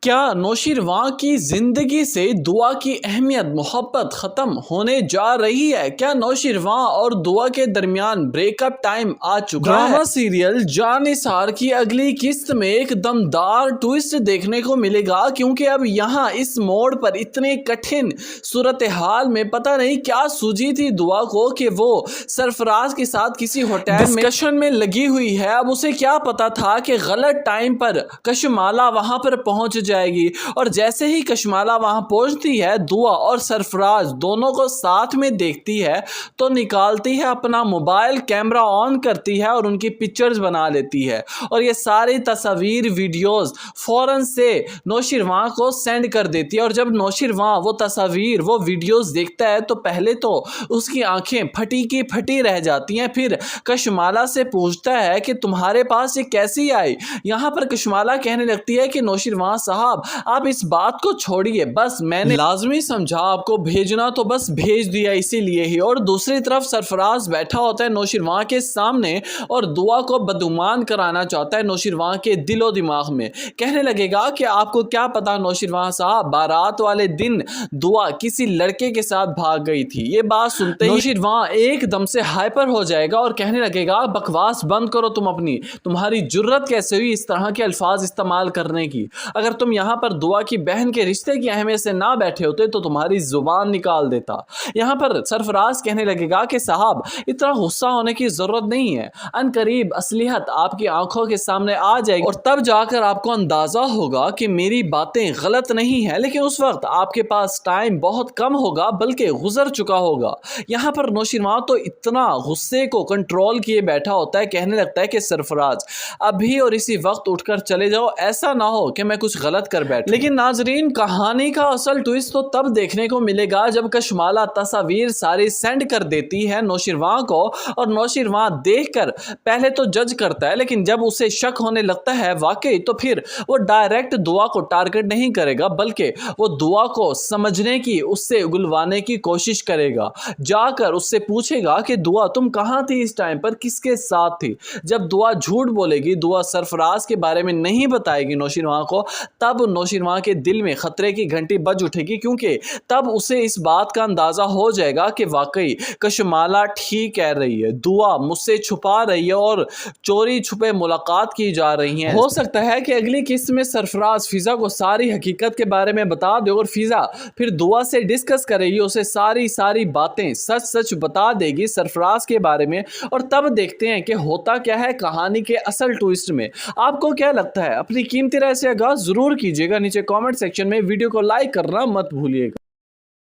क्या नौशीरवां की जिंदगी से दुआ की अहमियत मोहब्बत ख़त्म होने जा रही है? क्या नौशीरवां और दुआ के दरमियान ब्रेकअप टाइम आ चुका है? ड्रामा सीरियल जान निसार की अगली किस्त में एक दमदार ट्विस्ट देखने को मिलेगा, क्योंकि अब यहाँ इस मोड़ पर इतने कठिन सूरत हाल में पता नहीं क्या सूझी थी दुआ को कि वो सरफराज के साथ किसी होटल में डिस्कशन में लगी हुई है। अब उसे क्या पता था कि गलत टाइम पर कशमाला वहां पर पहुंच जाएगी, और जैसे ही कशमाला वहां पहुंचती है दुआ और सरफराज दोनों को साथ में देखती है तो निकालती है अपना मोबाइल, कैमरा ऑन करती है और उनकी पिक्चर्स बना लेती है, और ये सारी तस्वीर वीडियोस फौरन से नौशीरवां को सेंड कर देती है। और जब नौशीरवां वो तस्वीर वो वीडियोस देखता है तो पहले तो उसकी आंखें फटी की फटी रह जाती हैं, फिर कशमाला से पूछता है कि तुम्हारे पास ये कैसी आई। यहाँ पर कशमाला कहने लगती है कि नौशीरवां साहब आप इस बात को छोड़िए, बस मैंने लाजमी समझा आपको भेजना तो बस भेज दिया इसीलिए ही। और दूसरी तरफ सरफराज बैठा होता है नौशीरवां के सामने और दुआ को बदगुमान कराना चाहता है नौशीरवां के दिलो दिमाग में। कहने लगेगा कि आपको क्या पता नौशीरवां साहब, बारात वाले दिन दुआ किसी लड़के के साथ भाग गई थी। ये बात सुनते ही नौशीरवां एकदम से हाइपर हो जाएगा और कहने लगेगा बकवास बंद करो तुम अपनी, तुम्हारी जुर्रत कैसे हुई इस तरह के अल्फाज इस्तेमाल करने की। अगर तुम यहाँ पर दुआ की बहन के रिश्ते की अहमियत से ना बैठे होते तो तुम्हारी जुबान निकाल देता। यहाँ पर सरफराज कहने लगेगा कि साहब इतना गुस्सा होने की जरूरत नहीं है, अनकरीब असलियत आपकी आंखों के सामने आ जाएगी और तब जाकर आपको अंदाजा होगा कि मेरी बातें गलत नहीं है, लेकिन उस वक्त आपके पास टाइम बहुत कम होगा बल्कि गुजर चुका होगा। यहाँ पर नौशीरवां तो इतना गुस्से को कंट्रोल किए बैठा होता है, कहने लगता है कि सरफराज अभी और इसी वक्त उठकर चले जाओ, ऐसा ना हो कि मैं कुछ गलत कर बैठ। लेकिन नाजरीन, कहानी का असल ट्विस्ट तो तब देखने को मिलेगा जब कशमाला तस्वीर सारी सेंड कर देती है नौशीरवां को, और नौशीरवां देखकर पहले तो जज करता है, लेकिन जब उसे शक होने लगता है वाकई, तो फिर वो डायरेक्ट दुआ को टारगेट नहीं करेगा बल्कि वो दुआ को समझने की, उससे उगलवाने की कोशिश करेगा। जाकर उससे पूछेगा कि दुआ तुम कहाँ थी इस टाइम पर, किसके साथ थी। जब दुआ झूठ बोलेगी, दुआ सरफराज के बारे में नहीं बताएगी नौशीरवां को, तब नौशीरवां के दिल में खतरे की घंटी बज उठेगी, क्योंकि तब उसे इस बात का अंदाजा हो जाएगा कि वाकई कशमाला ठीक कह रही है, दुआ मुझसे छुपा रही है और चोरी छुपे मुलाकात की जा रही है। हो सकता है कि अगली किस्त में सरफराज फिजा को सारी हकीकत के बारे में बता दे और फिजा फिर दुआ से डिस्कस करेगी, उसे सारी बातें सच सच बता देगी सरफराज के बारे में, और तब देखते हैं कि होता क्या है कहानी के असल ट्विस्ट में। आपको क्या लगता है? अपनी कीमती राय से आगाज़ जरूर कीजिएगा नीचे कमेंट सेक्शन में, वीडियो को लाइक करना मत भूलिएगा।